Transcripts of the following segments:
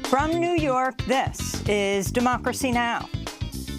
From New York, this is Democracy Now!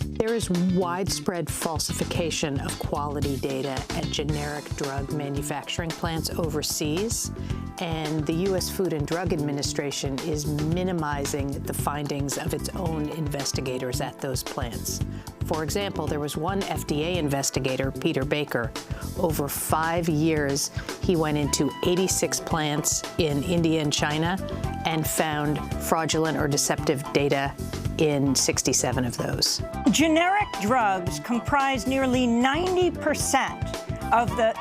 There is widespread falsification of quality data at generic drug manufacturing plants overseas, and the U.S. Food and Drug Administration is minimizing the findings of its own investigators at those plants. For example, there was one FDA investigator, Peter Baker. Over 5 years, he went into 86 plants in India and China and found fraudulent or deceptive data in 67 of those. Generic drugs comprise nearly 90% of the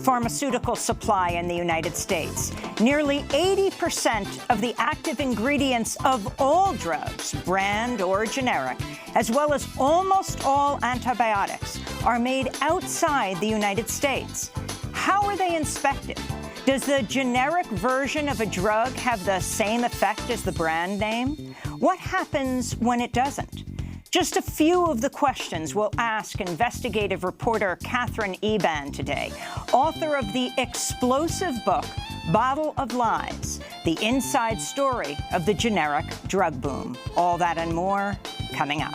pharmaceutical supply in the United States. Nearly 80% of the active ingredients of all drugs, brand or generic, as well as almost all antibiotics, are made outside the United States. How are they inspected? Does the generic version of a drug have the same effect as the brand name? What happens when it doesn't? Just a few of the questions we'll ask investigative reporter Catherine Eban today, author of the explosive book, Bottle of Lies, the inside story of the generic drug boom. All that and more coming up.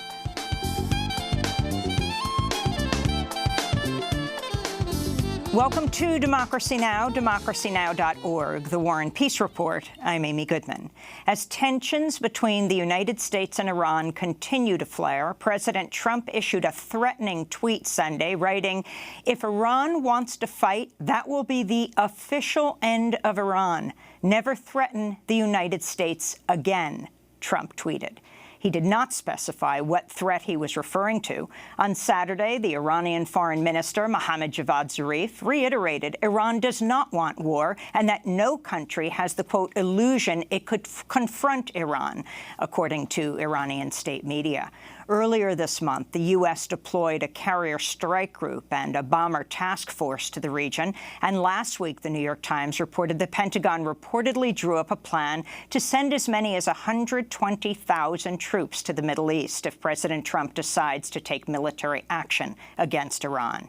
Welcome to Democracy Now!, democracynow.org, The War and Peace Report. I'm Amy Goodman. As tensions between the United States and Iran continue to flare, President Trump issued a threatening tweet Sunday, writing, "If Iran wants to fight, that will be the official end of Iran. Never threaten the United States again," Trump tweeted. He did not specify what threat he was referring to. On Saturday, the Iranian Foreign Minister, Mohammad Javad Zarif, reiterated Iran does not want war and that no country has the, quote, illusion it could confront Iran, according to Iranian state media. Earlier this month, the U.S. deployed a carrier strike group and a bomber task force to the region. And last week, the New York Times reported the Pentagon reportedly drew up a plan to send as many as 120,000 troops to the Middle East if President Trump decides to take military action against Iran.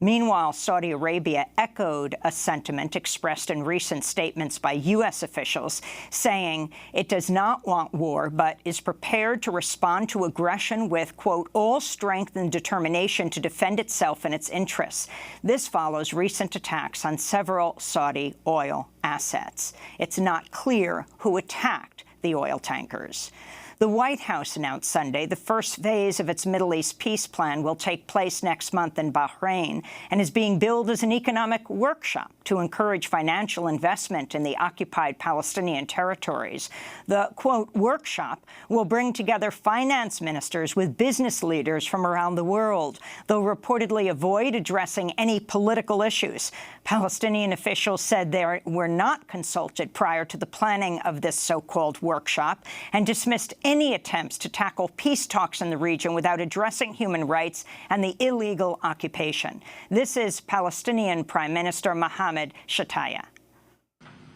Meanwhile, Saudi Arabia echoed a sentiment expressed in recent statements by U.S. officials, saying it does not want war, but is prepared to respond to aggression with, quote, all strength and determination to defend itself and its interests. This follows recent attacks on several Saudi oil assets. It's not clear who attacked the oil tankers. The White House announced Sunday the first phase of its Middle East peace plan will take place next month in Bahrain and is being billed as an economic workshop to encourage financial investment in the occupied Palestinian territories. The, quote, workshop will bring together finance ministers with business leaders from around the world. They'll reportedly avoid addressing any political issues. Palestinian officials said they were not consulted prior to the planning of this so-called workshop and dismissed any attempts to tackle peace talks in the region without addressing human rights and the illegal occupation. This is Palestinian Prime Minister Mohammed Shataya.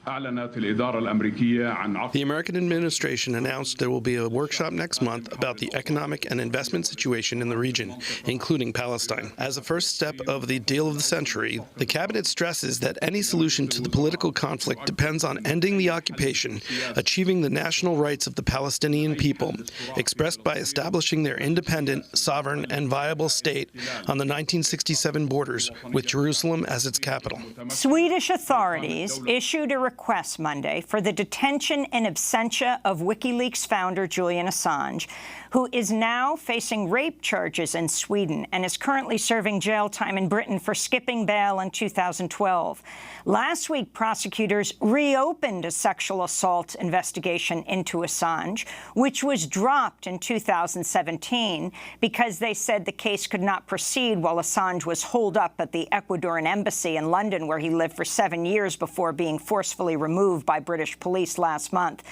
The American administration announced there will be a workshop next month about the economic and investment situation in the region, including Palestine. As a first step of the deal of the century, the cabinet stresses that any solution to the political conflict depends on ending the occupation, achieving the national rights of the Palestinian people, expressed by establishing their independent, sovereign, and viable state on the 1967 borders, with Jerusalem as its capital. Swedish authorities issued a request Monday for the detention in absentia of WikiLeaks founder Julian Assange, who is now facing rape charges in Sweden and is currently serving jail time in Britain for skipping bail in 2012. Last week, prosecutors reopened a sexual assault investigation into Assange, which was dropped in 2017 because they said the case could not proceed while Assange was holed up at the Ecuadorian embassy in London, where he lived for 7 years before being forcefully removed by British police last month.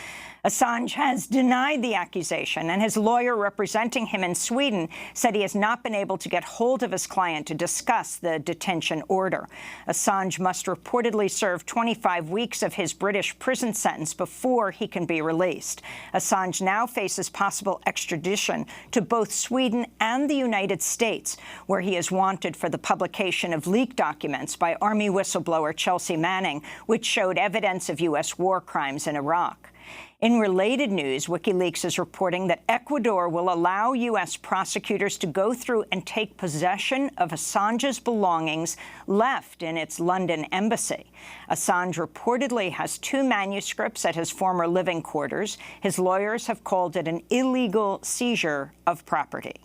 Assange has denied the accusation, and his lawyer representing him in Sweden said he has not been able to get hold of his client to discuss the detention order. Assange must reportedly serve 25 weeks of his British prison sentence before he can be released. Assange now faces possible extradition to both Sweden and the United States, where he is wanted for the publication of leaked documents by Army whistleblower Chelsea Manning, which showed evidence of U.S. war crimes in Iraq. In related news, WikiLeaks is reporting that Ecuador will allow U.S. prosecutors to go through and take possession of Assange's belongings left in its London embassy. Assange reportedly has 2 manuscripts at his former living quarters. His lawyers have called it an illegal seizure of property.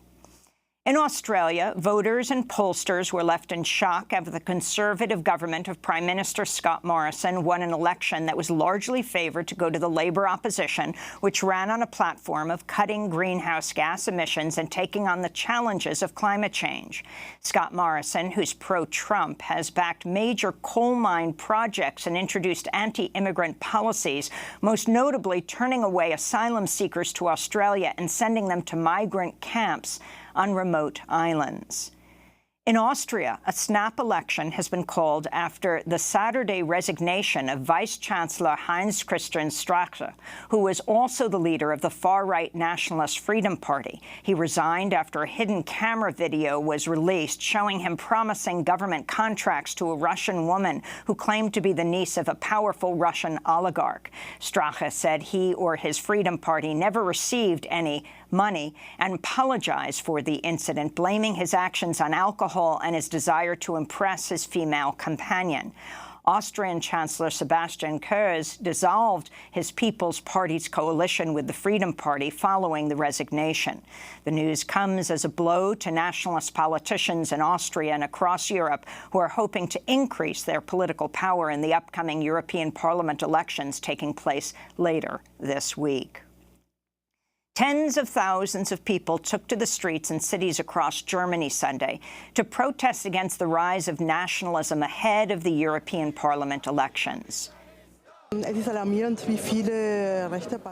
In Australia, voters and pollsters were left in shock after the Conservative government of Prime Minister Scott Morrison won an election that was largely favoured to go to the Labour opposition, which ran on a platform of cutting greenhouse gas emissions and taking on the challenges of climate change. Scott Morrison, who's pro-Trump, has backed major coal mine projects and introduced anti-immigrant policies, most notably turning away asylum seekers to Australia and sending them to migrant camps on remote islands. In Austria, a snap election has been called after the Saturday resignation of Vice-Chancellor Heinz-Christian Strache, who was also the leader of the far-right Nationalist Freedom Party. He resigned after a hidden camera video was released showing him promising government contracts to a Russian woman who claimed to be the niece of a powerful Russian oligarch. Strache said he or his Freedom Party never received any money and apologized for the incident, blaming his actions on alcohol and his desire to impress his female companion. Austrian Chancellor Sebastian Kurz dissolved his People's Party's coalition with the Freedom Party following the resignation. The news comes as a blow to nationalist politicians in Austria and across Europe who are hoping to increase their political power in the upcoming European Parliament elections taking place later this week. Tens of thousands of people took to the streets in cities across Germany Sunday to protest against the rise of nationalism ahead of the European Parliament elections. It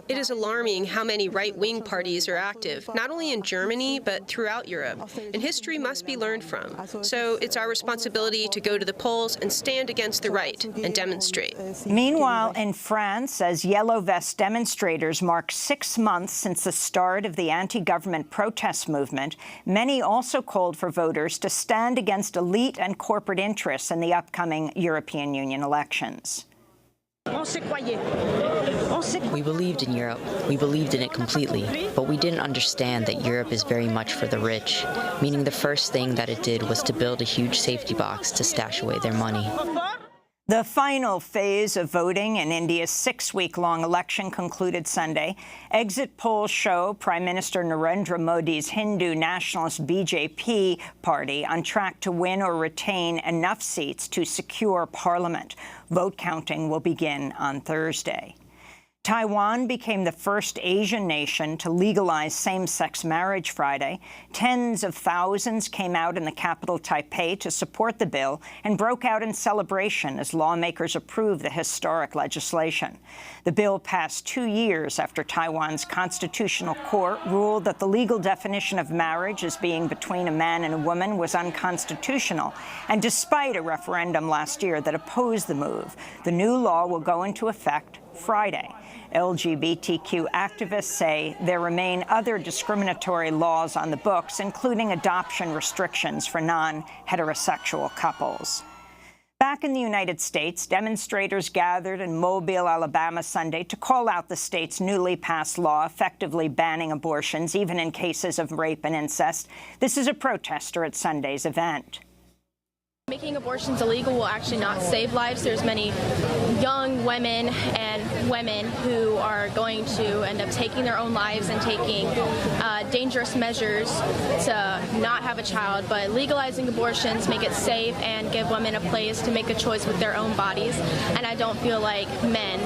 is alarming how many right-wing parties are active, not only in Germany, but throughout Europe. And history must be learned from. So it's our responsibility to go to the polls and stand against the right and demonstrate. Meanwhile, in France, as Yellow Vest demonstrators mark 6 months since the start of the anti-government protest movement, many also called for voters to stand against elite and corporate interests in the upcoming European Union elections. We believed in Europe. We believed in it completely. But we didn't understand that Europe is very much for the rich, meaning the first thing that it did was to build a huge safety box to stash away their money. The final phase of voting in India's 6-week-long election concluded Sunday. Exit polls show Prime Minister Narendra Modi's Hindu nationalist BJP party on track to win or retain enough seats to secure parliament. Vote counting will begin on Thursday. Taiwan became the first Asian nation to legalize same-sex marriage Friday. Tens of thousands came out in the capital, Taipei, to support the bill and broke out in celebration as lawmakers approved the historic legislation. The bill passed 2 years after Taiwan's constitutional court ruled that the legal definition of marriage as being between a man and a woman was unconstitutional, and despite a referendum last year that opposed the move, the new law will go into effect Friday. LGBTQ activists say there remain other discriminatory laws on the books, including adoption restrictions for non-heterosexual couples. Back in the United States, demonstrators gathered in Mobile, Alabama Sunday to call out the state's newly passed law effectively banning abortions, even in cases of rape and incest. This is a protester at Sunday's event. Making abortions illegal will actually not save lives. There's many young women and women who are going to end up taking their own lives and taking dangerous measures to not have a child. But legalizing abortions make it safe and give women a place to make a choice with their own bodies. And I don't feel like men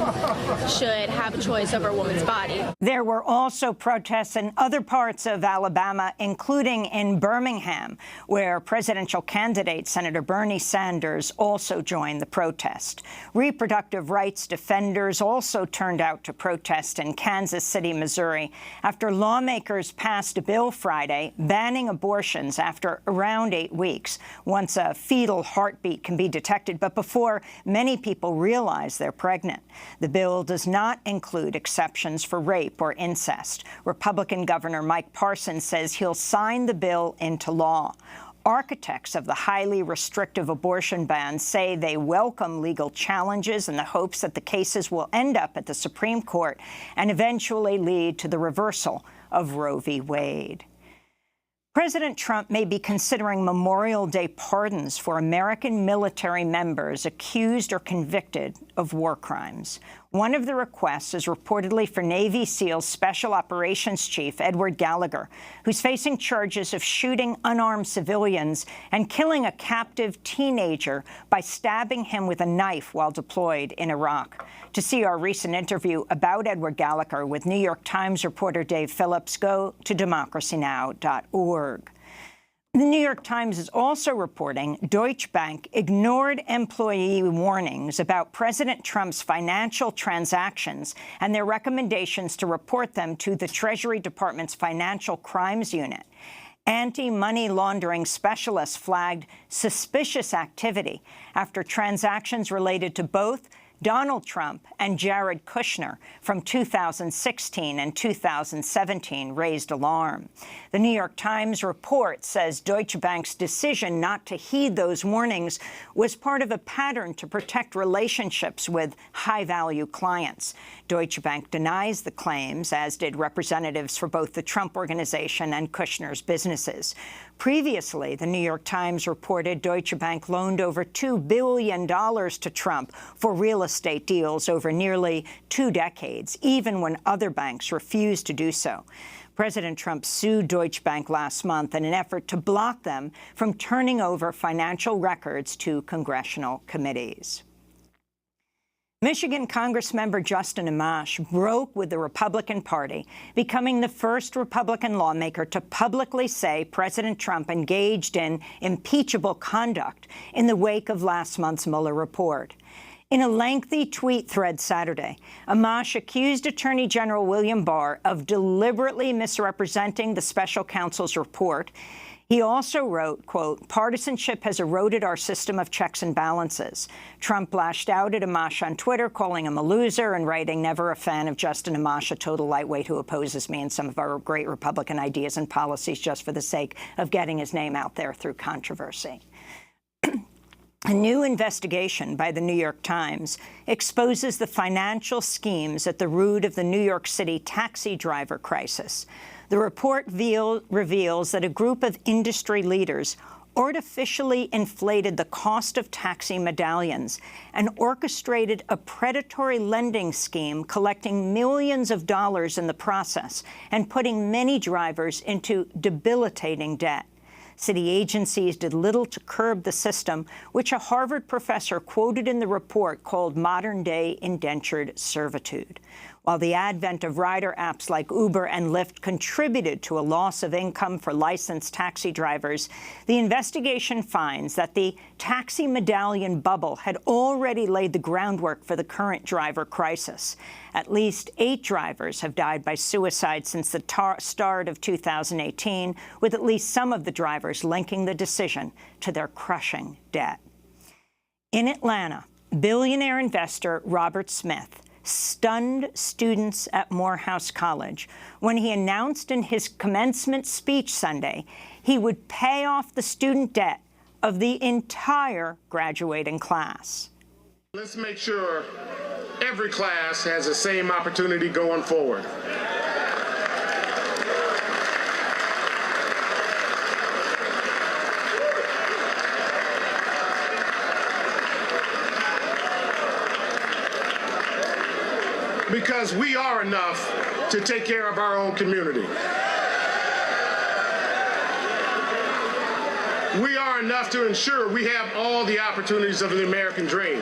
should have a choice over a woman's body. There were also protests in other parts of Alabama, including in Birmingham, where presidential candidate Senator Bernie Sanders also joined the protest. Reproductive rights defenders also turned out to protest in Kansas City, Missouri, after lawmakers passed a bill Friday banning abortions after around 8 weeks, once a fetal heartbeat can be detected, but before many people realize they're pregnant. The bill does not include exceptions for rape or incest. Republican Governor Mike Parsons says he'll sign the bill into law. Architects of the highly restrictive abortion ban say they welcome legal challenges in the hopes that the cases will end up at the Supreme Court and eventually lead to the reversal of Roe v. Wade. President Trump may be considering Memorial Day pardons for American military members accused or convicted of war crimes. One of the requests is reportedly for Navy SEALs Special Operations Chief Edward Gallagher, who's facing charges of shooting unarmed civilians and killing a captive teenager by stabbing him with a knife while deployed in Iraq. To see our recent interview about Edward Gallagher with New York Times reporter Dave Phillips, go to DemocracyNow.org. The New York Times is also reporting Deutsche Bank ignored employee warnings about President Trump's financial transactions and their recommendations to report them to the Treasury Department's Financial Crimes Unit. Anti-money laundering specialists flagged suspicious activity after transactions related to both Donald Trump and Jared Kushner from 2016 and 2017 raised alarm. The New York Times report says Deutsche Bank's decision not to heed those warnings was part of a pattern to protect relationships with high-value clients. Deutsche Bank denies the claims, as did representatives for both the Trump Organization and Kushner's businesses. Previously, the New York Times reported Deutsche Bank loaned over $2 billion to Trump for real estate deals over nearly 2 decades, even when other banks refused to do so. President Trump sued Deutsche Bank last month in an effort to block them from turning over financial records to congressional committees. Michigan Congressmember Justin Amash broke with the Republican Party, becoming the first Republican lawmaker to publicly say President Trump engaged in impeachable conduct in the wake of last month's Mueller report. In a lengthy tweet thread Saturday, Amash accused Attorney General William Barr of deliberately misrepresenting the special counsel's report. He also wrote, quote, "Partisanship has eroded our system of checks and balances." Trump lashed out at Amash on Twitter, calling him a loser and writing, "Never a fan of Justin Amash, a total lightweight who opposes me and some of our great Republican ideas and policies just for the sake of getting his name out there through controversy." A new investigation by the New York Times exposes the financial schemes at the root of the New York City taxi driver crisis. The report reveals that a group of industry leaders artificially inflated the cost of taxi medallions and orchestrated a predatory lending scheme, collecting millions of dollars in the process and putting many drivers into debilitating debt. City agencies did little to curb the system, which a Harvard professor quoted in the report called modern-day indentured servitude. While the advent of rider apps like Uber and Lyft contributed to a loss of income for licensed taxi drivers, the investigation finds that the taxi medallion bubble had already laid the groundwork for the current driver crisis. At least 8 drivers have died by suicide since the start of 2018, with at least some of the drivers linking the decision to their crushing debt. In Atlanta, billionaire investor Robert Smith stunned students at Morehouse College when he announced in his commencement speech Sunday he would pay off the student debt of the entire graduating class. Let's make sure every class has the same opportunity going forward. Because we are enough to take care of our own community. We are enough to ensure we have all the opportunities of the American dream.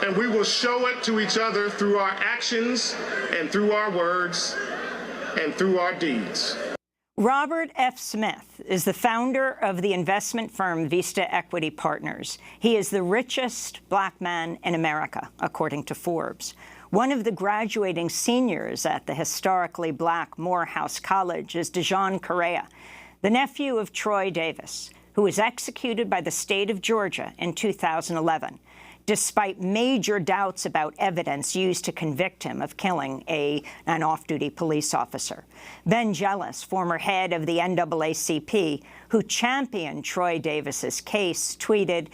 And we will show it to each other through our actions and through our words and through our deeds. Robert F. Smith is the founder of the investment firm Vista Equity Partners. He is the richest black man in America, according to Forbes. One of the graduating seniors at the historically black Morehouse College is Dejon Correa, the nephew of Troy Davis, who was executed by the state of Georgia in 2011. despite major doubts about evidence used to convict him of killing an off-duty police officer. Ben Jealous, former head of the NAACP, who championed Troy Davis's case, tweeted,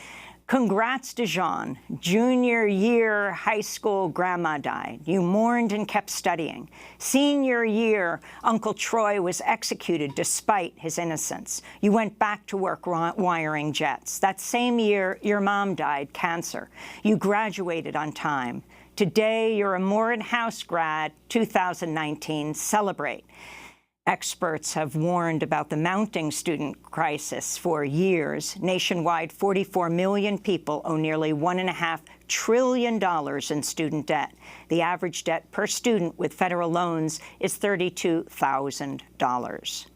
"Congrats, Dijon. Junior year high school grandma died. You mourned and kept studying. Senior year, Uncle Troy was executed despite his innocence. You went back to work wiring jets. That same year, your mom died, cancer. You graduated on time. Today, you're a Morehouse grad, 2019. Celebrate." Experts have warned about the mounting student crisis for years. Nationwide, 44 million people owe nearly $1.5 trillion in student debt. The average debt per student with federal loans is $32,000.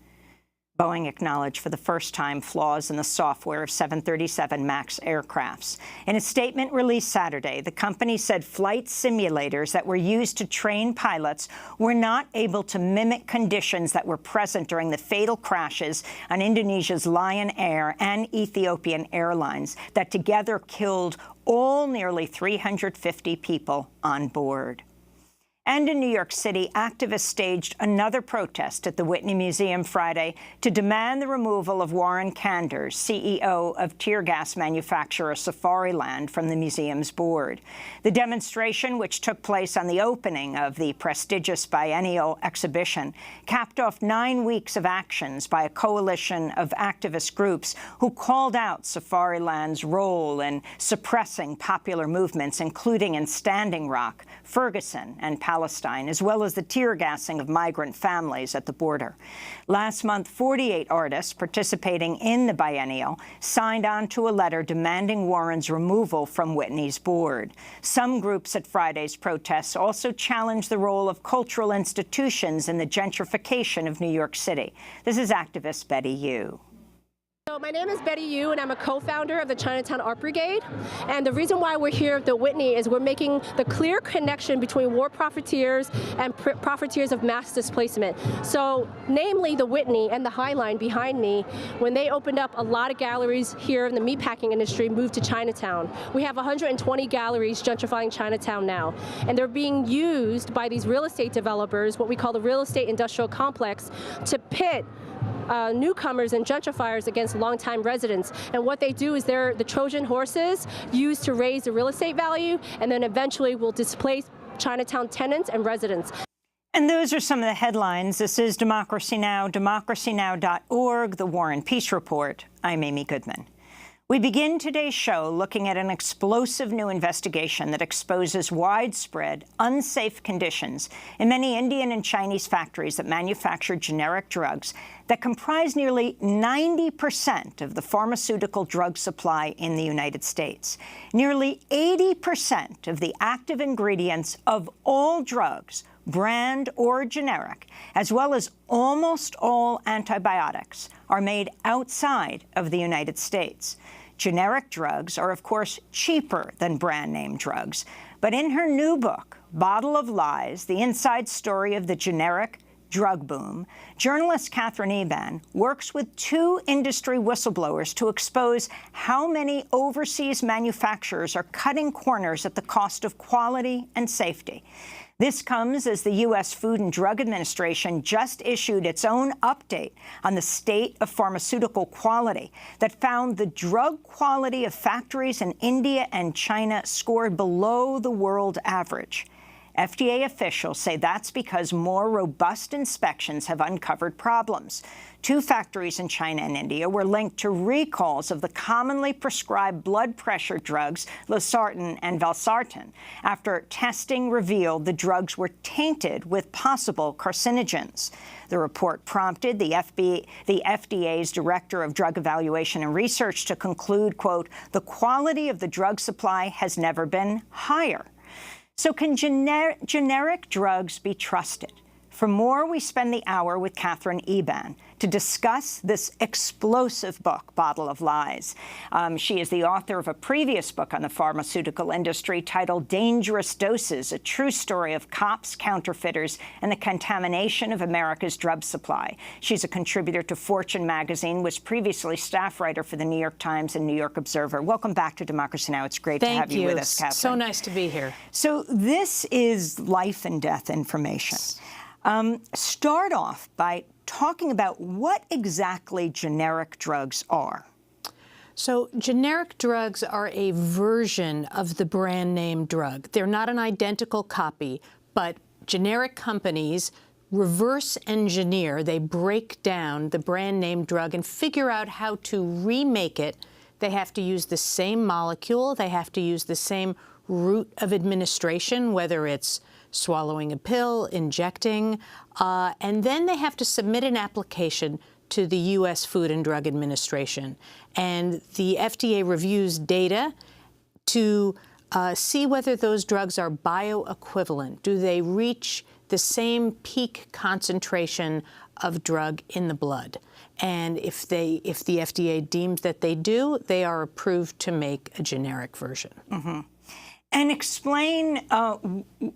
Boeing acknowledged for the first time flaws in the software of 737 MAX aircrafts. In a statement released Saturday, the company said flight simulators that were used to train pilots were not able to mimic conditions that were present during the fatal crashes on Indonesia's Lion Air and Ethiopian Airlines that together killed all nearly 350 people on board. And in New York City, activists staged another protest at the Whitney Museum Friday to demand the removal of Warren Kanders, CEO of tear gas manufacturer Safariland, from the museum's board. The demonstration, which took place on the opening of the prestigious biennial exhibition, capped off 9 weeks of actions by a coalition of activist groups who called out Safariland's role in suppressing popular movements, including in Standing Rock, Ferguson, and Palestine, as well as the tear gassing of migrant families at the border. Last month, 48 artists participating in the biennial signed on to a letter demanding Warren's removal from Whitney's board. Some groups at Friday's protests also challenged the role of cultural institutions in the gentrification of New York City. This is activist Betty Yu. So my name is Betty Yu, and I'm a co-founder of the Chinatown Art Brigade. And the reason why we're here at the Whitney is we're making the clear connection between war profiteers and profiteers of mass displacement. So namely the Whitney and the High Line behind me, when they opened up, a lot of galleries here in the meatpacking industry moved to Chinatown. We have 120 galleries gentrifying Chinatown now. And they're being used by these real estate developers, what we call the real estate industrial complex, to pit newcomers and gentrifiers against longtime residents. And what they do is they're the Trojan horses used to raise the real estate value and then eventually will displace Chinatown tenants and residents. And those are some of the headlines. This is Democracy Now!, democracynow.org, the War and Peace Report. I'm Amy Goodman. We begin today's show looking at an explosive new investigation that exposes widespread, unsafe conditions in many Indian and Chinese factories that manufacture generic drugs that comprise nearly 90% of the pharmaceutical drug supply in the United States. Nearly 80% of the active ingredients of all drugs, brand or generic, as well as almost all antibiotics, are made outside of the United States. Generic drugs are, of course, cheaper than brand-name drugs. But in her new book, Bottle of Lies, The Inside Story of the Generic Drug Boom, journalist Catherine Eban works with 2 industry whistleblowers to expose how many overseas manufacturers are cutting corners at the cost of quality and safety. This comes as the U.S. Food and Drug Administration just issued its own update on the state of pharmaceutical quality that found the drug quality of factories in India and China scored below the world average. FDA officials say that's because more robust inspections have uncovered problems. 2 factories in China and India were linked to recalls of the commonly prescribed blood pressure drugs losartan and valsartan after testing revealed the drugs were tainted with possible carcinogens. The report prompted the FDA's Director of Drug Evaluation and Research to conclude, quote, "The quality of the drug supply has never been higher." So can generic drugs be trusted? For more, we spend the hour with Catherine Eban to discuss this explosive book, Bottle of Lies. She is the author of a previous book on the pharmaceutical industry titled Dangerous Doses, a true story of cops, counterfeiters, and the contamination of America's drug supply. She's a contributor to Fortune magazine, was previously staff writer for the New York Times and New York Observer. Welcome back to Democracy Now! It's great to have you with us, Catherine. So nice to be here. So this is life and death information. Start off by talking about what exactly generic drugs are. So generic drugs are a version of the brand name drug. They're not an identical copy, but generic companies reverse engineer, they break down the brand name drug and figure out how to remake it. They have to use the same molecule, they have to use the same route of administration, whether it's swallowing a pill, injecting, and then they have to submit an application to the U.S. Food and Drug Administration. And the FDA reviews data to see whether those drugs are bioequivalent. Do they reach the same peak concentration of drug in the blood? And if the FDA deems that they do, they are approved to make a generic version. Mm-hmm. And explain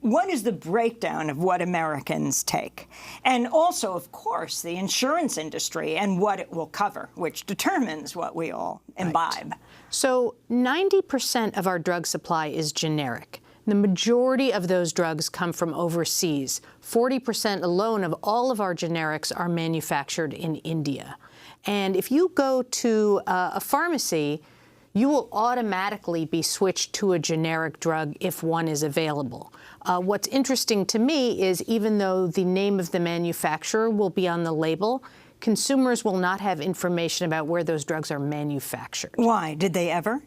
what is the breakdown of what Americans take. And also, of course, the insurance industry and what it will cover, which determines what we all imbibe. Right. So 90% of our drug supply is generic. The majority of those drugs come from overseas. 40% alone of all of our generics are manufactured in India. And if you go to a pharmacy, you will automatically be switched to a generic drug if one is available. What's interesting to me is even though the name of the manufacturer will be on the label, consumers will not have information about where those drugs are manufactured. Why? Did they ever?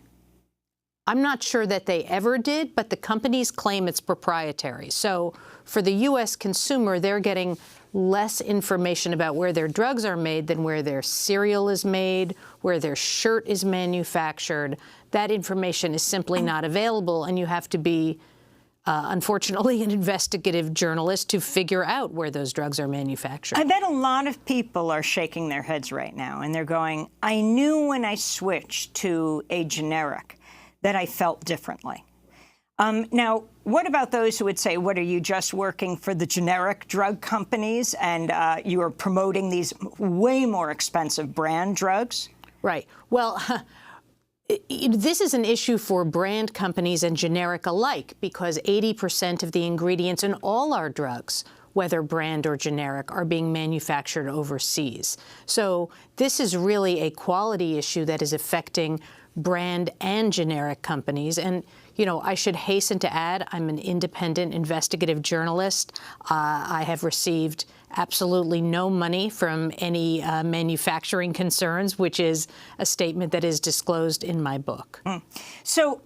I'm not sure that they ever did, but the companies claim it's proprietary. So for the U.S. consumer, they're getting less information about where their drugs are made than where their cereal is made, where their shirt is manufactured. That information is simply not available, and you have to be, unfortunately, an investigative journalist to figure out where those drugs are manufactured. I bet a lot of people are shaking their heads right now, and they're going, I knew when I switched to a generic that I felt differently. Now, what about those who would say, what, are you just working for the generic drug companies and you are promoting these way more expensive brand drugs? Right. Well, this is an issue for brand companies and generic alike because 80% of the ingredients in all our drugs, whether brand or generic, are being manufactured overseas. So this is really a quality issue that is affecting brand and generic companies. And, you know, I should hasten to add, I'm an independent investigative journalist. I have received absolutely no money from any manufacturing concerns, which is a statement that is disclosed in my book. So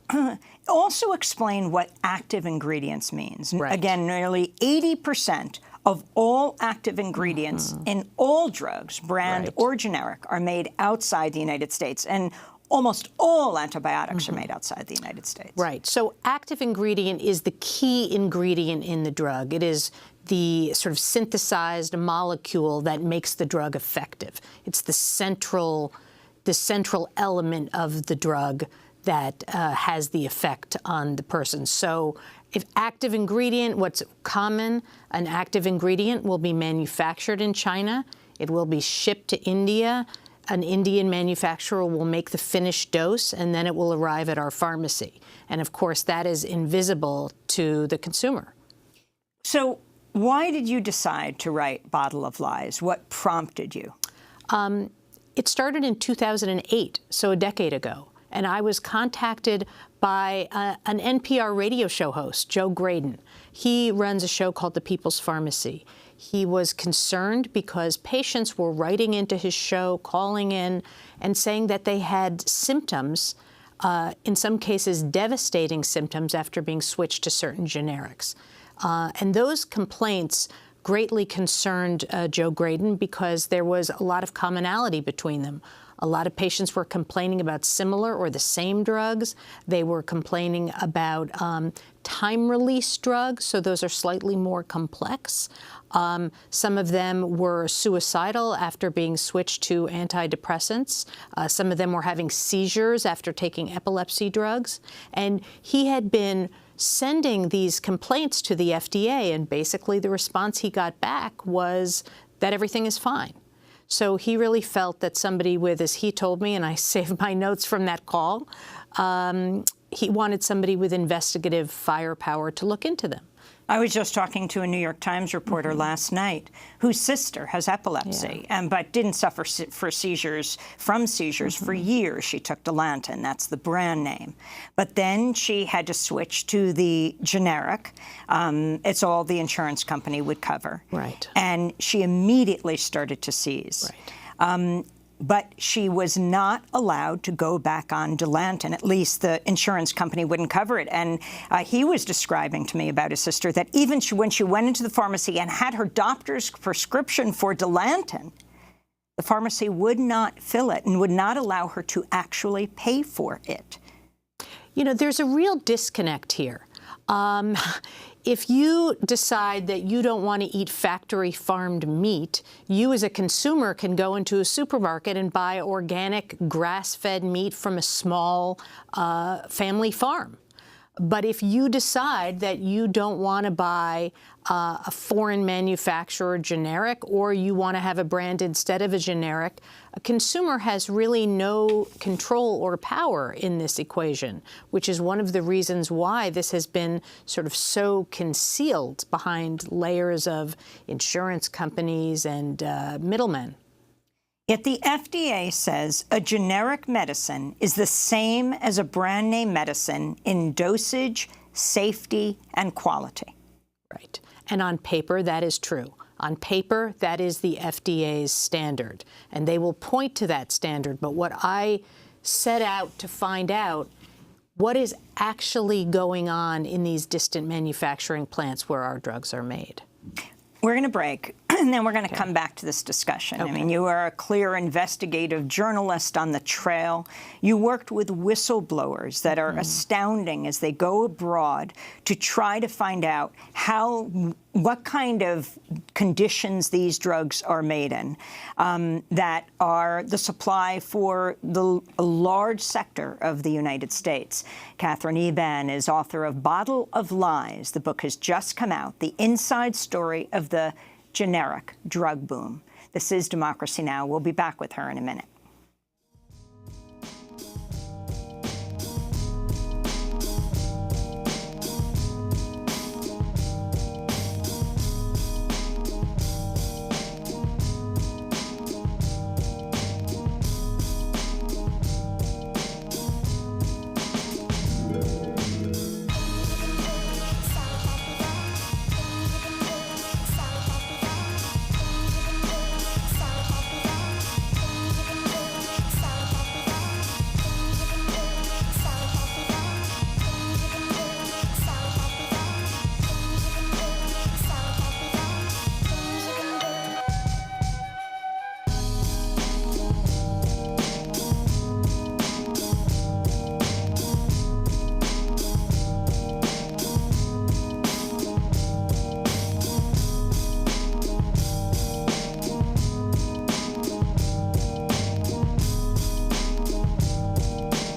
also explain what active ingredients means. Right. Again, nearly 80% of all active ingredients in all drugs, brand or generic, are made outside the United States. And almost all antibiotics are made outside the United States. Right. So active ingredient is the key ingredient in the drug. It is the sort of synthesized molecule that makes the drug effective. It's the central element of the drug that has the effect on the person. So if active ingredient, what's common, an active ingredient will be manufactured in China. It will be shipped to India. An Indian manufacturer will make the finished dose, and then it will arrive at our pharmacy. And of course, that is invisible to the consumer. So why did you decide to write Bottle of Lies? What prompted you? It started in 2008, so a decade ago. And I was contacted by an NPR radio show host, Joe Graydon. He runs a show called The People's Pharmacy. He was concerned because patients were writing into his show, calling in, and saying that they had symptoms, in some cases devastating symptoms, after being switched to certain generics. And those complaints greatly concerned Joe Graydon because there was a lot of commonality between them. A lot of patients were complaining about similar or the same drugs. They were complaining about time-release drugs, so those are slightly more complex. Some of them were suicidal after being switched to antidepressants. Some of them were having seizures after taking epilepsy drugs. And he had been sending these complaints to the FDA, and basically the response he got back was that everything is fine. So he really felt that somebody with, as he told me, and I saved my notes from that call, he wanted somebody with investigative firepower to look into them. I was just talking to a New York Times reporter last night whose sister has epilepsy, but didn't suffer from seizures for years. She took Dilantin, that's the brand name. But then she had to switch to the generic. It's all the insurance company would cover. Right. And she immediately started to seize. Right. But she was not allowed to go back on Dilantin. At least the insurance company wouldn't cover it. And he was describing to me about his sister that even when she went into the pharmacy and had her doctor's prescription for Dilantin, the pharmacy would not fill it and would not allow her to actually pay for it. You know, there's a real disconnect here. If you decide that you don't want to eat factory-farmed meat, you as a consumer can go into a supermarket and buy organic, grass-fed meat from a small family farm. But if you decide that you don't want to buy a foreign manufacturer generic, or you want to have a brand instead of a generic, a consumer has really no control or power in this equation, which is one of the reasons why this has been sort of so concealed behind layers of insurance companies and middlemen. Yet the FDA says a generic medicine is the same as a brand name medicine in dosage, safety, and quality. Right. And on paper, that is true. On paper, that is the FDA's standard. And they will point to that standard. But what I set out to find out, what is actually going on in these distant manufacturing plants where our drugs are made? We're going to break, and then we're going to come back to this discussion. I mean, you are a clear investigative journalist on the trail. You worked with whistleblowers that are astounding as they go abroad to try to find out what kind of conditions these drugs are made in that are the supply for a large sector of the United States. Catherine Eban is author of Bottle of Lies. The book has just come out, the inside story of the generic drug boom. This is Democracy Now! We'll be back with her in a minute.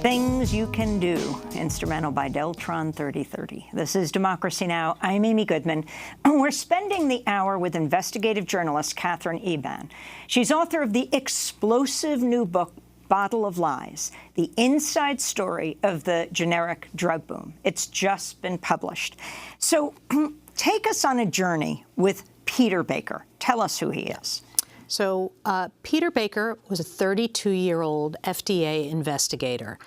Things You Can Do, instrumental by Deltron 3030. This is Democracy Now! I'm Amy Goodman. We're spending the hour with investigative journalist Catherine Eban. She's author of the explosive new book, Bottle of Lies, the inside story of the generic drug boom. It's just been published. So take us on a journey with Peter Baker. Tell us who he is. So Peter Baker was a 32-year-old FDA investigator.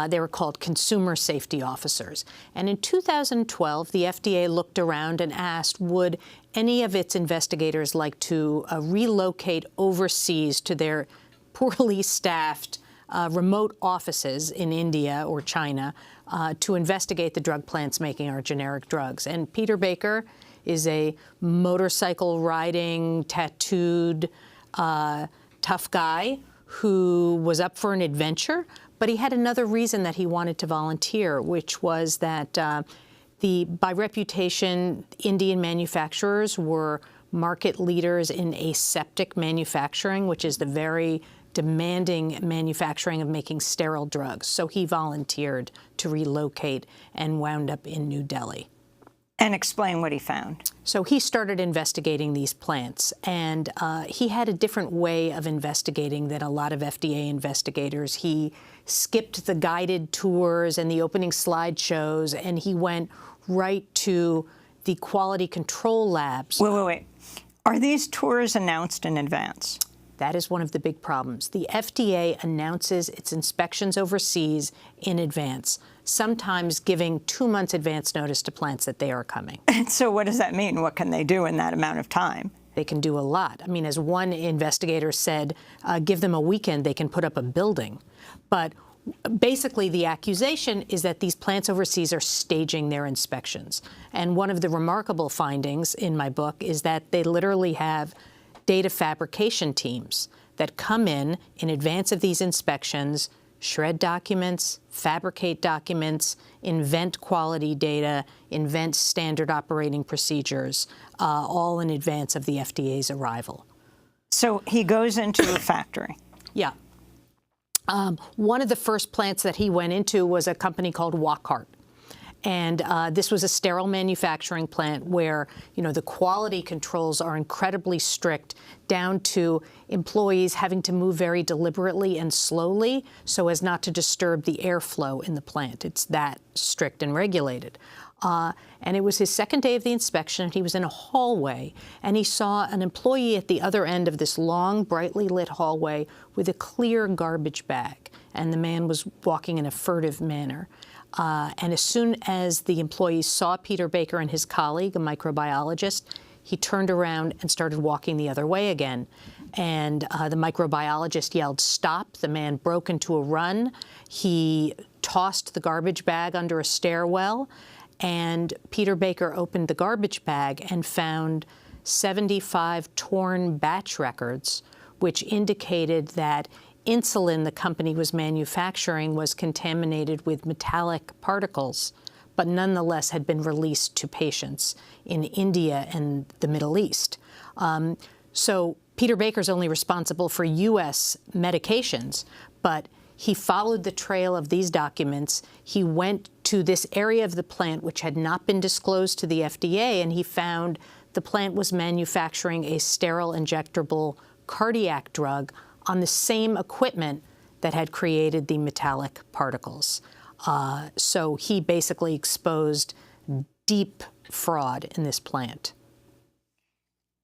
They were called consumer safety officers. And in 2012, the FDA looked around and asked, would any of its investigators like to relocate overseas to their poorly staffed remote offices in India or China to investigate the drug plants making our generic drugs. And Peter Baker, is a motorcycle-riding, tattooed, tough guy who was up for an adventure, but he had another reason that he wanted to volunteer, which was that by reputation, Indian manufacturers were market leaders in aseptic manufacturing, which is the very demanding manufacturing of making sterile drugs. So he volunteered to relocate and wound up in New Delhi. And explain what he found. So he started investigating these plants, and he had a different way of investigating than a lot of FDA investigators. He skipped the guided tours and the opening slideshows, and he went right to the quality control labs. Wait. Are these tours announced in advance? That is one of the big problems. The FDA announces its inspections overseas in advance, sometimes giving 2 months advance notice to plants that they are coming. And so what does that mean? What can they do in that amount of time? They can do a lot. I mean, as one investigator said, give them a weekend, they can put up a building. But basically, the accusation is that these plants overseas are staging their inspections. And one of the remarkable findings in my book is that they literally have data fabrication teams that come in advance of these inspections, shred documents, fabricate documents, invent quality data, invent standard operating procedures, all in advance of the FDA's arrival. So he goes into a factory. Yeah. One of the first plants that he went into was a company called Wockhardt. And this was a sterile manufacturing plant where, the quality controls are incredibly strict, down to employees having to move very deliberately and slowly so as not to disturb the airflow in the plant. It's that strict and regulated. And it was his second day of the inspection, and he was in a hallway, and he saw an employee at the other end of this long, brightly lit hallway with a clear garbage bag, and the man was walking in a furtive manner. And as soon as the employee saw Peter Baker and his colleague, a microbiologist, he turned around and started walking the other way again. And the microbiologist yelled, "Stop." The man broke into a run. He tossed the garbage bag under a stairwell, and Peter Baker opened the garbage bag and found 75 torn batch records, which indicated that insulin the company was manufacturing was contaminated with metallic particles, but nonetheless had been released to patients in India and the Middle East. So Peter Baker's only responsible for U.S. medications, but he followed the trail of these documents. He went to this area of the plant which had not been disclosed to the FDA, and he found the plant was manufacturing a sterile injectable cardiac drug on the same equipment that had created the metallic particles. So he basically exposed deep fraud in this plant.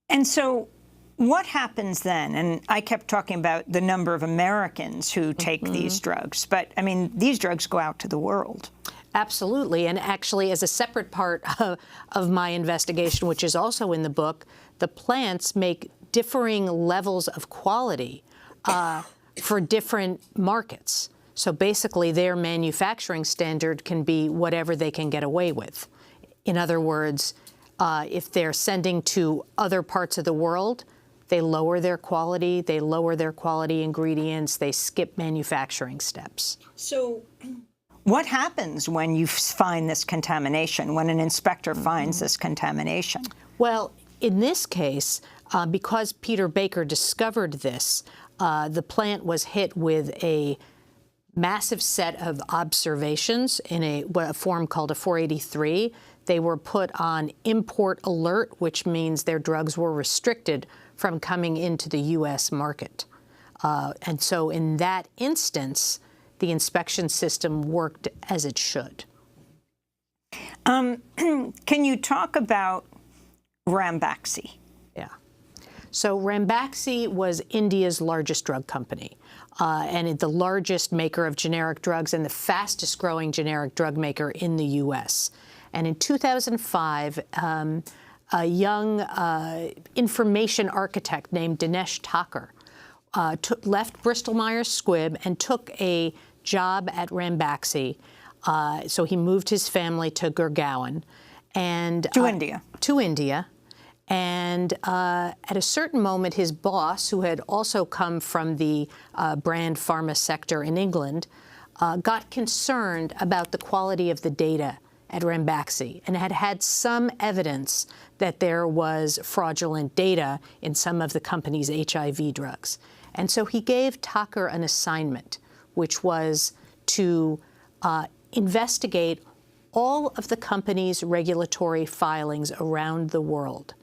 And so what happens then? And I kept talking about the number of Americans who take these drugs, but I mean, these drugs go out to the world. Absolutely. And actually, as a separate part of my investigation, which is also in the book, the plants make differing levels of quality for different markets. So basically, their manufacturing standard can be whatever they can get away with. In other words, if they're sending to other parts of the world, they lower their quality, they lower their quality ingredients, they skip manufacturing steps. So what happens when you find this contamination, when an inspector finds this contamination? Well, in this case, because Peter Baker discovered this, the plant was hit with a massive set of observations in a form called a 483. They were put on import alert, which means their drugs were restricted from coming into the U.S. market. And so in that instance, the inspection system worked as it should. Can you talk about Ranbaxy? Yeah. So Ranbaxy was India's largest drug company, and the largest maker of generic drugs and the fastest growing generic drug maker in the U.S. And in 2005, a young information architect named Dinesh Thakur left Bristol-Myers Squibb and took a job at Ranbaxy. So he moved his family to Gurgaon. and to India. To India. And at a certain moment, his boss, who had also come from the brand pharma sector in England, got concerned about the quality of the data at Ranbaxy and had had some evidence that there was fraudulent data in some of the company's HIV drugs. And so he gave Tucker an assignment, which was to investigate all of the company's regulatory filings around the world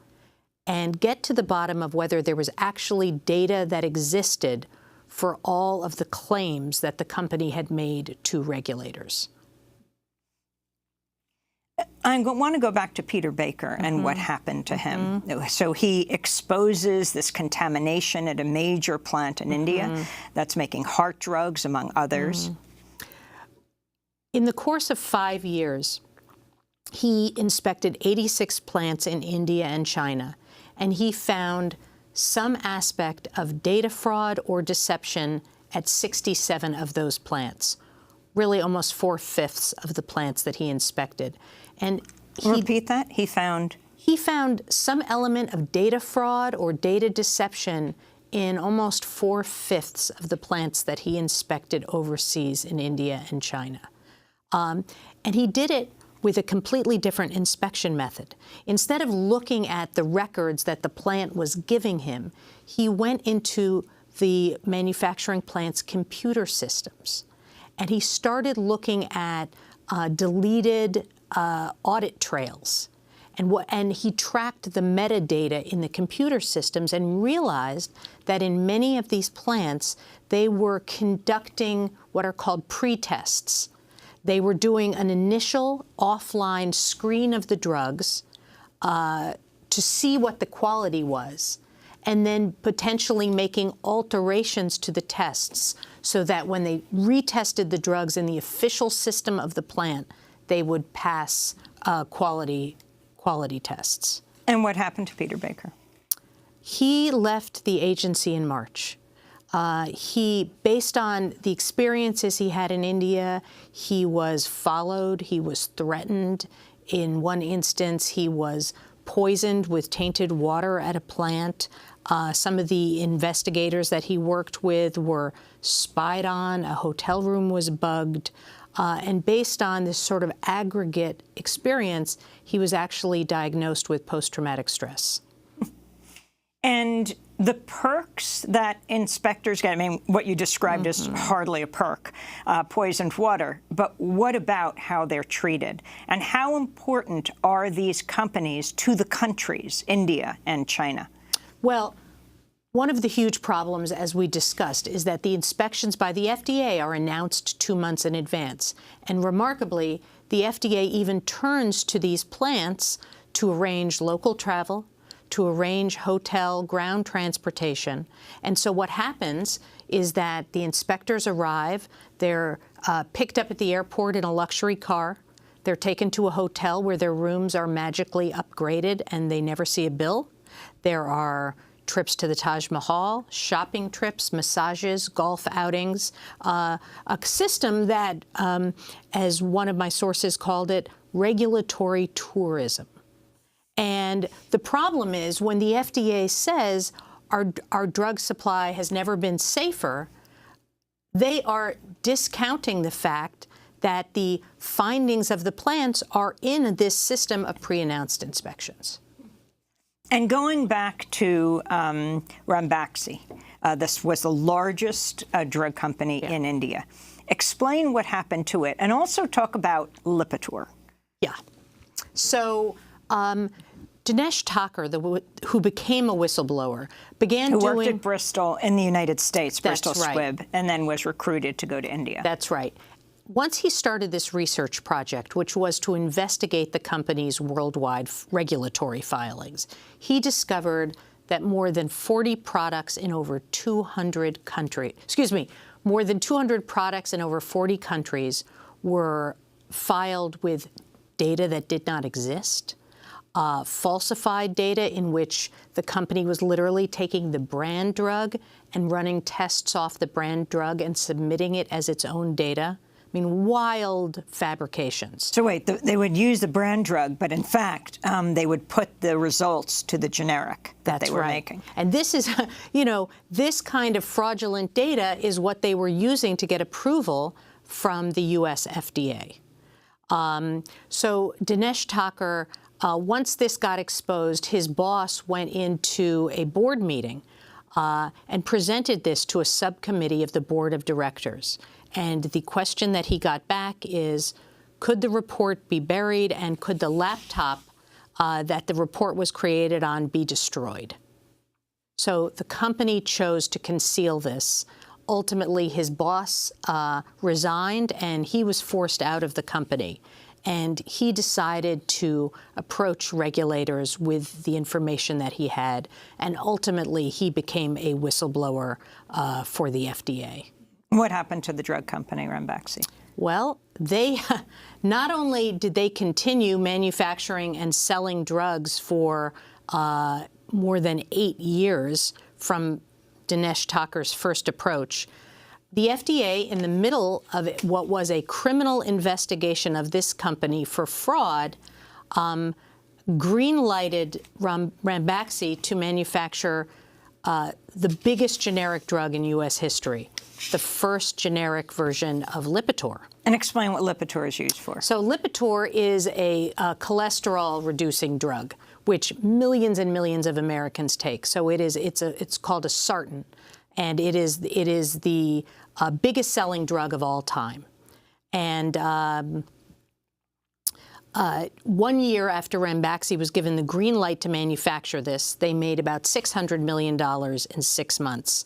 and get to the bottom of whether there was actually data that existed for all of the claims that the company had made to regulators. I want to go back to Peter Baker and what happened to him. So he exposes this contamination at a major plant in India that's making heart drugs, among others. In the course of 5 years, he inspected 86 plants in India and China, and he found some aspect of data fraud or deception at 67 of those plants, really almost 4/5 of the plants that he inspected. And repeat that? He found some element of data fraud or data deception in almost 4/5 of the plants that he inspected overseas in India and China. And he did it with a completely different inspection method. Instead of looking at the records that the plant was giving him, he went into the manufacturing plant's computer systems. And he started looking at deleted audit trails. And he tracked the metadata in the computer systems and realized that in many of these plants, they were conducting what are called pre-tests. They were doing an initial offline screen of the drugs to see what the quality was, and then potentially making alterations to the tests so that when they retested the drugs in the official system of the plant, they would pass quality tests. And what happened to Peter Baker? He left the agency in March. Based on the experiences he had in India, he was followed, he was threatened. In one instance, he was poisoned with tainted water at a plant. Some of the investigators that he worked with were spied on. A hotel room was bugged. And based on this sort of aggregate experience, he was actually diagnosed with post-traumatic stress. And the perks that inspectors get, I mean, what you described is hardly a perk, poisoned water, but what about how they're treated? And how important are these companies to the countries, India and China? Well, one of the huge problems, as we discussed, is that the inspections by the FDA are announced 2 months in advance. And remarkably, the FDA even turns to these plants to arrange local travel, to arrange hotel, ground transportation. And so what happens is that the inspectors arrive, they're picked up at the airport in a luxury car, they're taken to a hotel where their rooms are magically upgraded and they never see a bill. There are trips to the Taj Mahal, shopping trips, massages, golf outings, a system that, as one of my sources called it, regulatory tourism. And the problem is when the FDA says our drug supply has never been safer, they are discounting the fact that the findings of the plants are in this system of pre-announced inspections. And going back to Ranbaxy, this was the largest drug company in India. Explain what happened to it, and also talk about Lipitor. Yeah. So Dinesh Thakur, who became a whistleblower, began who worked at Bristol in the United States, Bristol Squibb, and then was recruited to go to India. That's right. Once he started this research project, which was to investigate the company's worldwide regulatory filings, he discovered that more than 40 products in over 200 countries, more than 200 products in over 40 countries were filed with data that did not exist, falsified data in which the company was literally taking the brand drug and running tests off the brand drug and submitting it as its own data. mean, wild fabrications. So wait, they would use the brand drug, but in fact, they would put the results to the generic that they were making. And this is, you know, this kind of fraudulent data is what they were using to get approval from the U.S. FDA. So Dinesh Thakur, once this got exposed, his boss went into a board meeting and presented this to a subcommittee of the board of directors. And the question that he got back is, could the report be buried, and could the laptop that the report was created on be destroyed? So the company chose to conceal this. Ultimately, his boss resigned, and he was forced out of the company. And he decided to approach regulators with the information that he had, and ultimately he became a whistleblower for the FDA. What happened to the drug company, Ranbaxy? Well, they not only did they continue manufacturing and selling drugs for more than 8 years from Dinesh Thakur's first approach, the FDA, in the middle of what was a criminal investigation of this company for fraud, green-lighted Ranbaxy to manufacture the biggest generic drug in U.S. history, the first generic version of Lipitor. And explain what Lipitor is used for. So Lipitor is a cholesterol-reducing drug, which millions and millions of Americans take. So it's called a sartan, and it is the biggest selling drug of all time. And 1 year after Ranbaxy was given the green light to manufacture this, they made about $600 million in 6 months.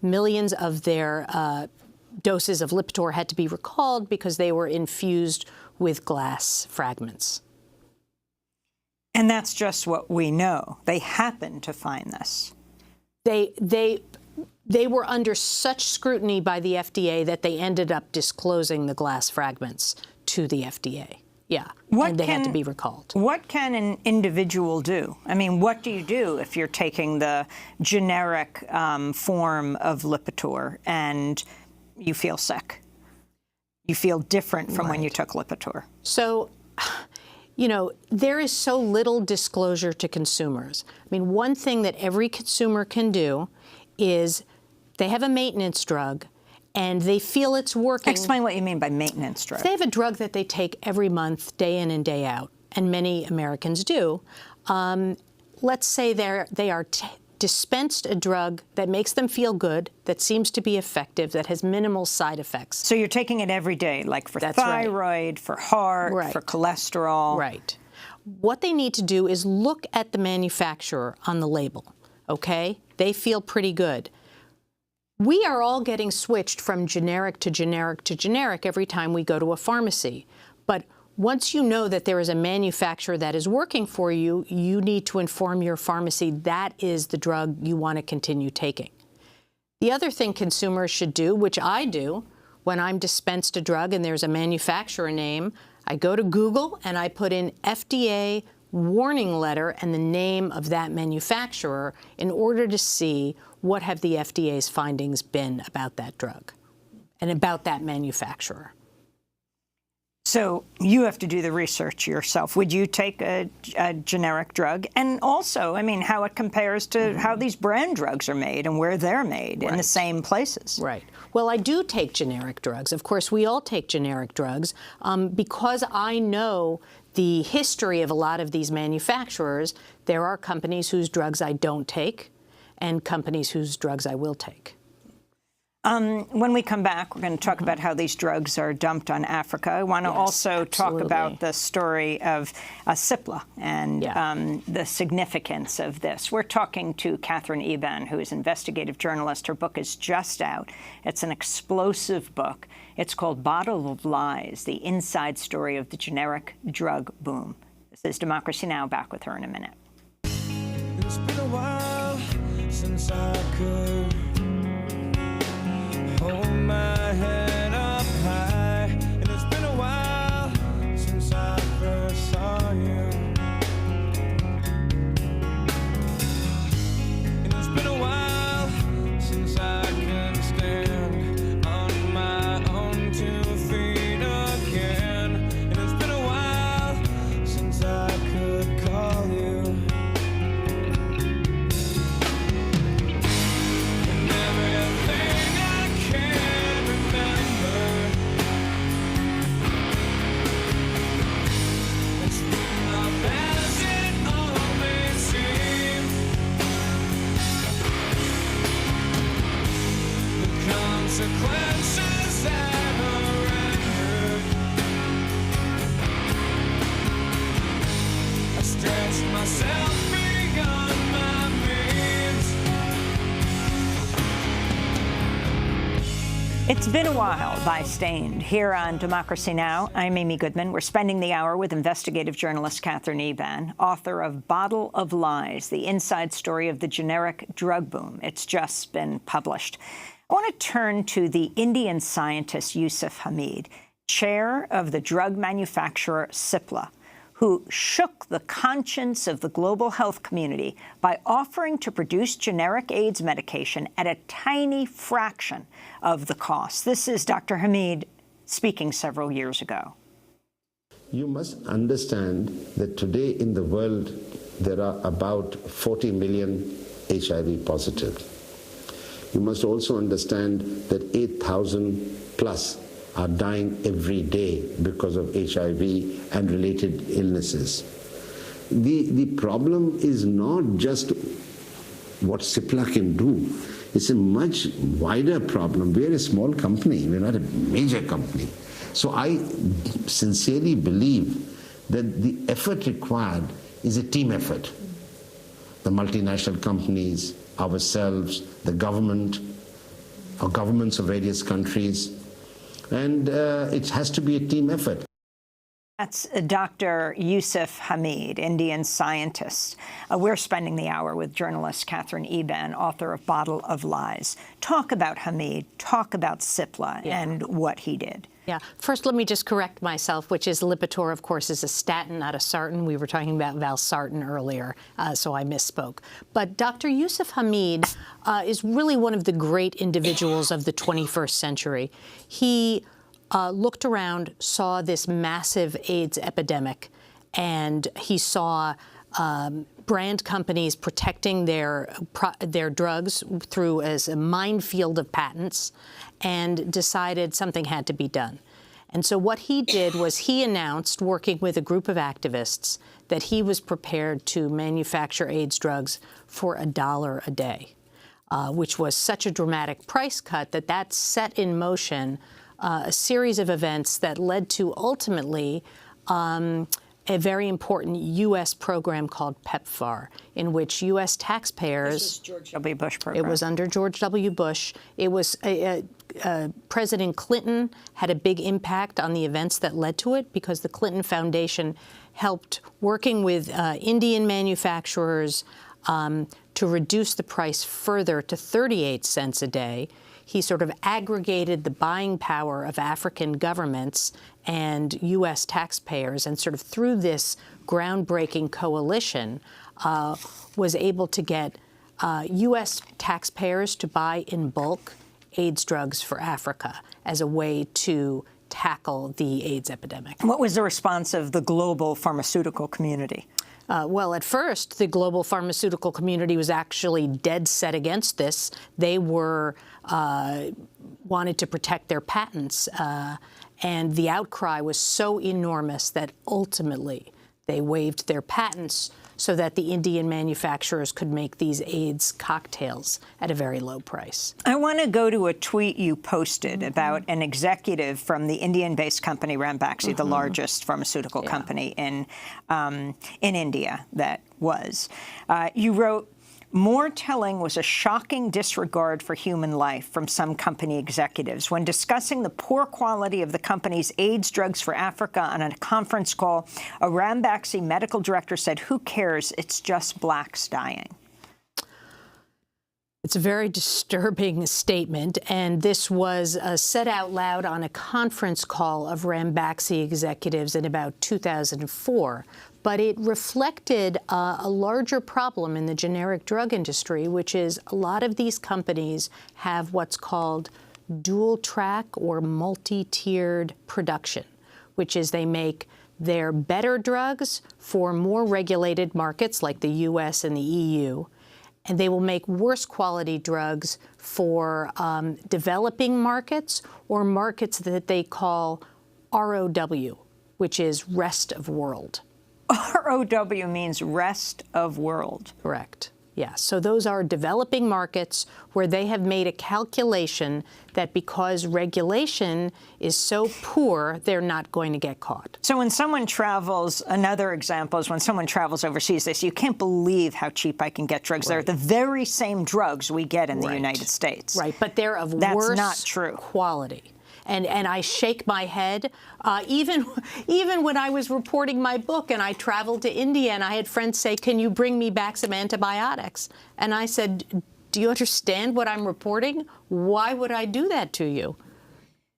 Millions of their doses of Lipitor had to be recalled because they were infused with glass fragments. And that's just what we know. They happened to find this. They were under such scrutiny by the FDA that they ended up disclosing the glass fragments to the FDA. Yeah, and they had to be recalled. What can an individual do? I mean, what do you do if you're taking the generic form of Lipitor and you feel sick? You feel different from when you took Lipitor. So, you know, there is so little disclosure to consumers. I mean, one thing that every consumer can do is they have a maintenance drug and they feel it's working. Explain what you mean by maintenance drug. They have a drug that they take every month, day in and day out, and many Americans do. Let's say they are dispensed a drug that makes them feel good, that seems to be effective, that has minimal side effects. So you're taking it every day, like for thyroid, for heart, for cholesterol. Right. What they need to do is look at the manufacturer on the label, okay? They feel pretty good. We are all getting switched from generic to generic to generic every time we go to a pharmacy. But once you know that there is a manufacturer that is working for you, you need to inform your pharmacy that is the drug you want to continue taking. The other thing consumers should do, which I do, when I'm dispensed a drug and there's a manufacturer name, I go to Google and I put in FDA warning letter and the name of that manufacturer in order to see what have the FDA's findings been about that drug and about that manufacturer. So you have to do the research yourself. Would you take a generic drug? And also, I mean, how it compares to how these brand drugs are made and where they're made in the same places. Right. Well, I do take generic drugs. Of course, we all take generic drugs. Because I know the history of a lot of these manufacturers, there are companies whose drugs I don't take and companies whose drugs I will take. When we come back, we're going to talk about how these drugs are dumped on Africa. I want to also talk about the story of Cipla and the significance of this. We're talking to Catherine Eban, who is an investigative journalist. Her book is just out. It's an explosive book. It's called Bottle of Lies, the inside story of the generic drug boom. This is Democracy Now! Back with her in a minute. It's been a while since I could hold my head up high, and it's been a while since I first saw you, and it's been a while since I can stand on my own 2 It's been a while by Stained. Here on Democracy Now!, I'm Amy Goodman. We're spending the hour with investigative journalist Catherine Eban, author of Bottle of Lies, the inside story of the generic drug boom. It's just been published. I want to turn to the Indian scientist Yusuf Hamid, chair of the drug manufacturer Cipla, who shook the conscience of the global health community by offering to produce generic AIDS medication at a tiny fraction of the cost. This is Dr. Hamid speaking several years ago. You must understand that today in the world there are about 40 million HIV positive. You must also understand that 8,000 plus are dying every day because of HIV and related illnesses. The problem is not just what Cipla can do. It's a much wider problem. We're a small company. We're not a major company. So I sincerely believe that the effort required is a team effort. The multinational companies, ourselves, the government, or governments of various countries, and it has to be a team effort. That's Dr. Yusuf Hamid, Indian scientist. We're spending the hour with journalist Catherine Eban, author of Bottle of Lies. Talk about Hamid, talk about Cipla and what he did. Yeah. First, let me just correct myself, which is Lipitor, of course, is a statin, not a sartan. We were talking about valsartan earlier, so I misspoke. But Dr. Yusuf Hamid is really one of the great individuals of the 21st century. He looked around, saw this massive AIDS epidemic, and he saw brand companies protecting their drugs through as a minefield of patents, and decided something had to be done. And so what he did was he announced, working with a group of activists, that he was prepared to manufacture AIDS drugs for $1 a day, which was such a dramatic price cut that set in motion a series of events that led to ultimately a very important U.S. program called PEPFAR, in which U.S. taxpayers— This was George W. Bush program. It was under George W. Bush. It was President Clinton had a big impact on the events that led to it, because the Clinton Foundation helped, working with Indian manufacturers, to reduce the price further to 38 cents a day. He sort of aggregated the buying power of African governments and U.S. taxpayers, and sort of through this groundbreaking coalition was able to get U.S. taxpayers to buy in bulk AIDS drugs for Africa as a way to tackle the AIDS epidemic. What was the response of the global pharmaceutical community? Well, at first, the global pharmaceutical community was actually dead set against this. They were wanted to protect their patents, and the outcry was so enormous that ultimately they waived their patents so that the Indian manufacturers could make these AIDS cocktails at a very low price. I want to go to a tweet you posted about an executive from the Indian-based company Ranbaxy, the largest pharmaceutical company in India that was. You wrote, "More telling was a shocking disregard for human life from some company executives. When discussing the poor quality of the company's AIDS drugs for Africa on a conference call, a Ranbaxy medical director said, 'Who cares? It's just blacks dying.'" It's a very disturbing statement, and this was said out loud on a conference call of Ranbaxy executives in about 2004. But it reflected a larger problem in the generic drug industry, which is a lot of these companies have what's called dual-track or multi-tiered production, which is they make their better drugs for more regulated markets like the U.S. and the EU, and they will make worse quality drugs for developing markets or markets that they call ROW, which is rest of world. ROW means rest of world. Correct. Yeah, so those are developing markets where they have made a calculation that because regulation is so poor, they're not going to get caught. So when someone travels, another example is when someone travels overseas, they say, you can't believe how cheap I can get drugs. They're the very same drugs we get in the United States. Right, but they're of worse quality. And I shake my head. Even when I was reporting my book and I traveled to India and I had friends say, can you bring me back some antibiotics? And I said, do you understand what I'm reporting? Why would I do that to you?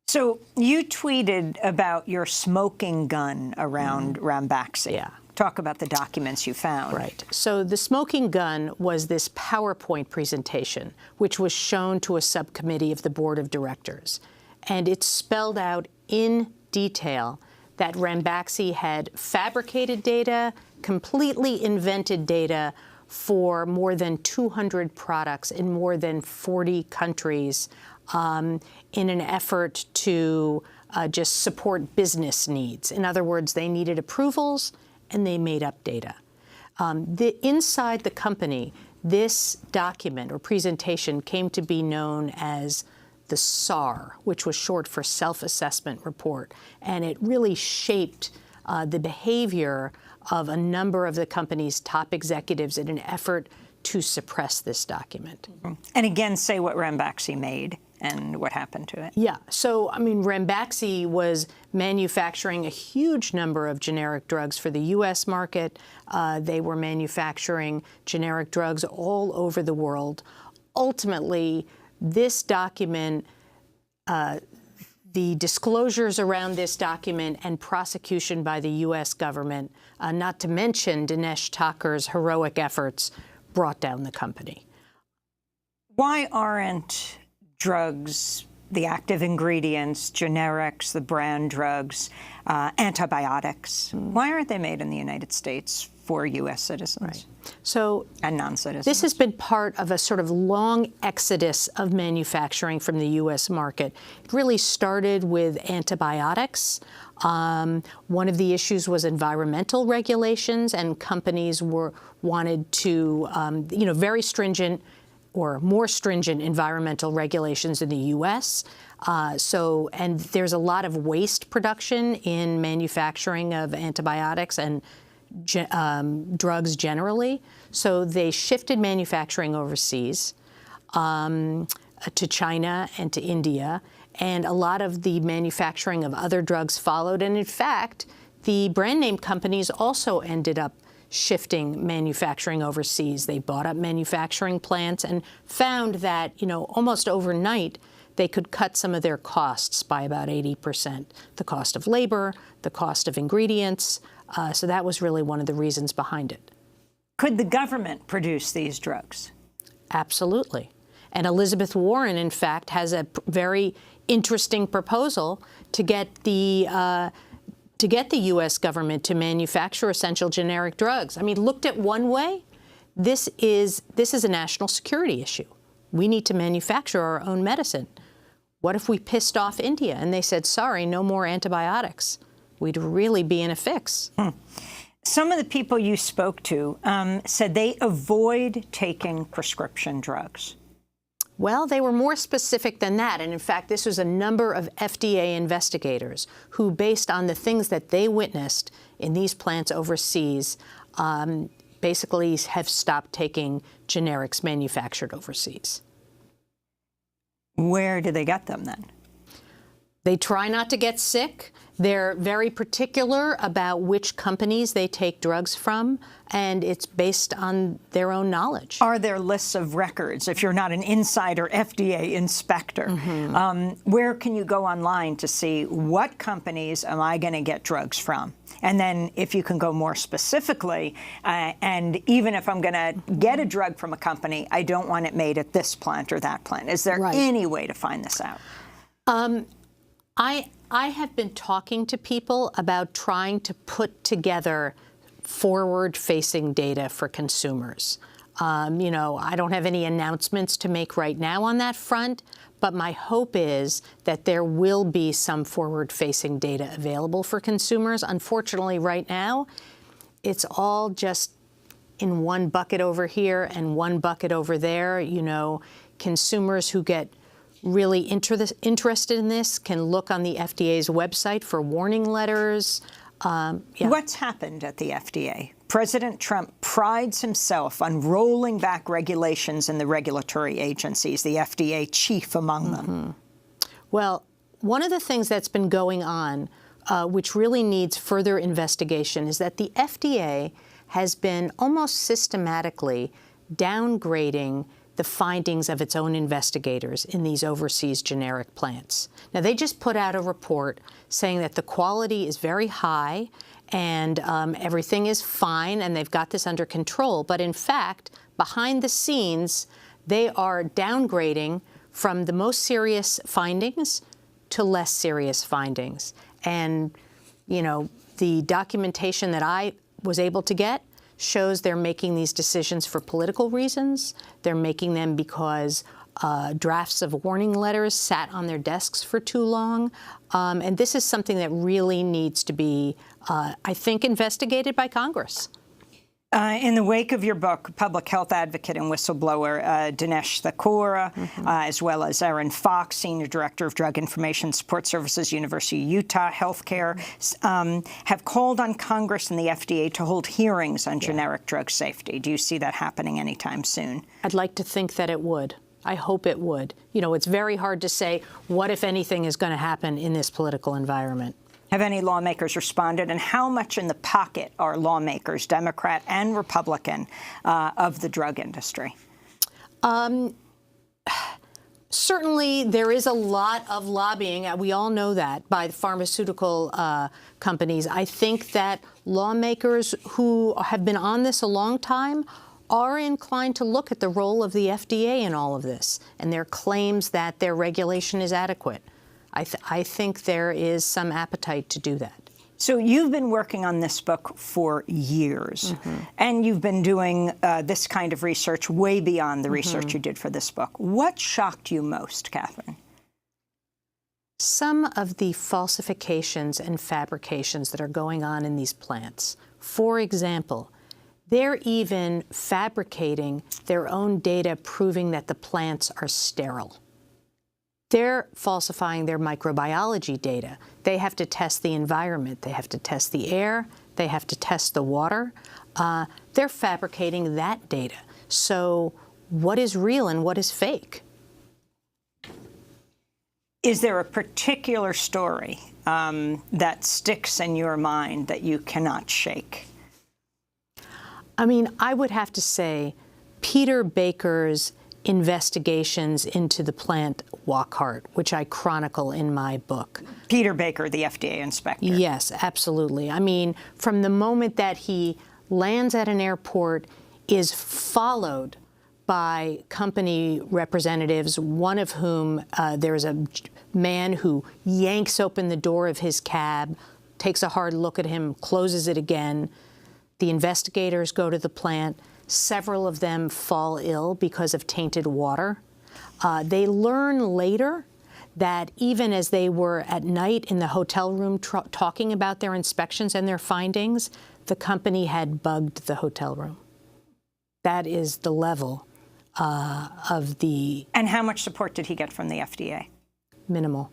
So you tweeted about your smoking gun around Ranbaxy. Yeah. Talk about the documents you found. Right. So the smoking gun was this PowerPoint presentation, which was shown to a subcommittee of the board of directors. And it spelled out in detail that Ranbaxy had fabricated data, completely invented data for more than 200 products in more than 40 countries in an effort to just support business needs. In other words, they needed approvals and they made up data. Inside the company, this document or presentation came to be known as the SAR, which was short for Self-Assessment Report, and it really shaped the behavior of a number of the company's top executives in an effort to suppress this document. And again, say what Ranbaxy made and what happened to it. Yeah. So, I mean, Ranbaxy was manufacturing a huge number of generic drugs for the U.S. market. They were manufacturing generic drugs all over the world. Ultimately, this document, the disclosures around this document and prosecution by the U.S. government, not to mention Dinesh Thakur's heroic efforts, brought down the company. Why aren't drugs, the active ingredients, generics, the brand drugs, antibiotics, why aren't they made in the United States for U.S. citizens? Right. So, and non-citizens? This has been part of a sort of long exodus of manufacturing from the U.S. market. It really started with antibiotics. One of the issues was environmental regulations, and companies wanted to, very stringent or more stringent environmental regulations in the U.S. And there's a lot of waste production in manufacturing of antibiotics and drugs generally. So they shifted manufacturing overseas to China and to India, and a lot of the manufacturing of other drugs followed. And in fact, the brand name companies also ended up shifting manufacturing overseas. They bought up manufacturing plants and found that, almost overnight, they could cut some of their costs by about 80%. The cost of labor, the cost of ingredients. So that was really one of the reasons behind it. Could the government produce these drugs? Absolutely. And Elizabeth Warren, in fact, has a very interesting proposal to get the U.S. government to manufacture essential generic drugs. I mean, looked at one way, this is a national security issue. We need to manufacture our own medicine. What if we pissed off India and they said, sorry, no more antibiotics? We'd really be in a fix. Some of the people you spoke to said they avoid taking prescription drugs. Well, they were more specific than that. And in fact, this was a number of FDA investigators who, based on the things that they witnessed in these plants overseas, basically have stopped taking generics manufactured overseas. Where do they get them then? They try not to get sick. They're very particular about which companies they take drugs from, and it's based on their own knowledge. Are there lists of records? If you're not an insider FDA inspector, where can you go online to see what companies am I going to get drugs from? And then if you can go more specifically, and even if I'm going to get a drug from a company, I don't want it made at this plant or that plant. Is there any way to find this out? I have been talking to people about trying to put together forward-facing data for consumers. I don't have any announcements to make right now on that front, but my hope is that there will be some forward-facing data available for consumers. Unfortunately, right now, it's all just in one bucket over here and one bucket over there. You know, consumers who get really interested in this can look on the FDA's website for warning letters. What's happened at the FDA? President Trump prides himself on rolling back regulations in the regulatory agencies, the FDA chief among them. Well, one of the things that's been going on, which really needs further investigation, is that the FDA has been almost systematically downgrading the findings of its own investigators in these overseas generic plants. Now, they just put out a report saying that the quality is very high and everything is fine and they've got this under control. But in fact, behind the scenes, they are downgrading from the most serious findings to less serious findings. And, you know, the documentation that I was able to get shows they're making these decisions for political reasons. They're making them because drafts of warning letters sat on their desks for too long. And this is something that really needs to be, I think, investigated by Congress. In the wake of your book, public health advocate and whistleblower Dinesh Thakura, as well as Erin Fox, Senior Director of Drug Information Support Services, University of Utah Healthcare, have called on Congress and the FDA to hold hearings on generic drug safety. Do you see that happening anytime soon? I'd like to think that it would. I hope it would. You know, it's very hard to say what, if anything, is going to happen in this political environment. Have any lawmakers responded, and how much in the pocket are lawmakers, Democrat and Republican, of the drug industry? Certainly, there is a lot of lobbying, we all know that, by the pharmaceutical companies. I think that lawmakers who have been on this a long time are inclined to look at the role of the FDA in all of this and their claims that their regulation is adequate. I think there is some appetite to do that. So you've been working on this book for years, and you've been doing this kind of research way beyond the research you did for this book. What shocked you most, Catherine? Some of the falsifications and fabrications that are going on in these plants. For example, they're even fabricating their own data proving that the plants are sterile. They're falsifying their microbiology data. They have to test the environment. They have to test the air. They have to test the water. They're fabricating that data. So what is real and what is fake? Is there a particular story that sticks in your mind that you cannot shake? I mean, I would have to say Peter Baker's investigations into the plant Wockhardt, which I chronicle in my book. Peter Baker, the FDA inspector. Yes, absolutely. I mean, from the moment that he lands at an airport, is followed by company representatives, one of whom there's a man who yanks open the door of his cab, takes a hard look at him, closes it again. The investigators go to the plant. Several of them fall ill because of tainted water. They learn later that even as they were at night in the hotel room talking about their inspections and their findings, the company had bugged the hotel room. That is the level of the... And how much support did he get from the FDA? Minimal.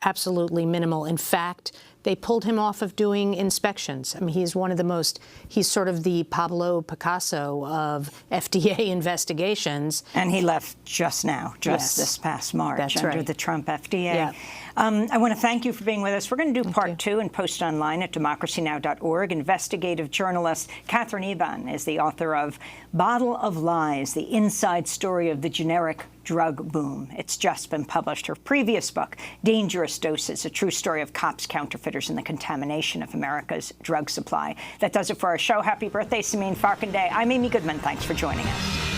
Absolutely minimal. In fact, they pulled him off of doing inspections. I mean, he's one of the most, he's sort of the Pablo Picasso of FDA investigations. And he left just now, this past March, under the Trump FDA. Yeah. I want to thank you for being with us. We're going to do part 2 and post online at DemocracyNow.org. Investigative journalist Catherine Eban is the author of Bottle of Lies, the inside story of the generic drug boom. It's just been published. Her previous book, Dangerous Doses, a true story of cops, counterfeiters, and the contamination of America's drug supply. That does it for our show. Happy birthday, Samin Farkandeh. I'm Amy Goodman. Thanks for joining us.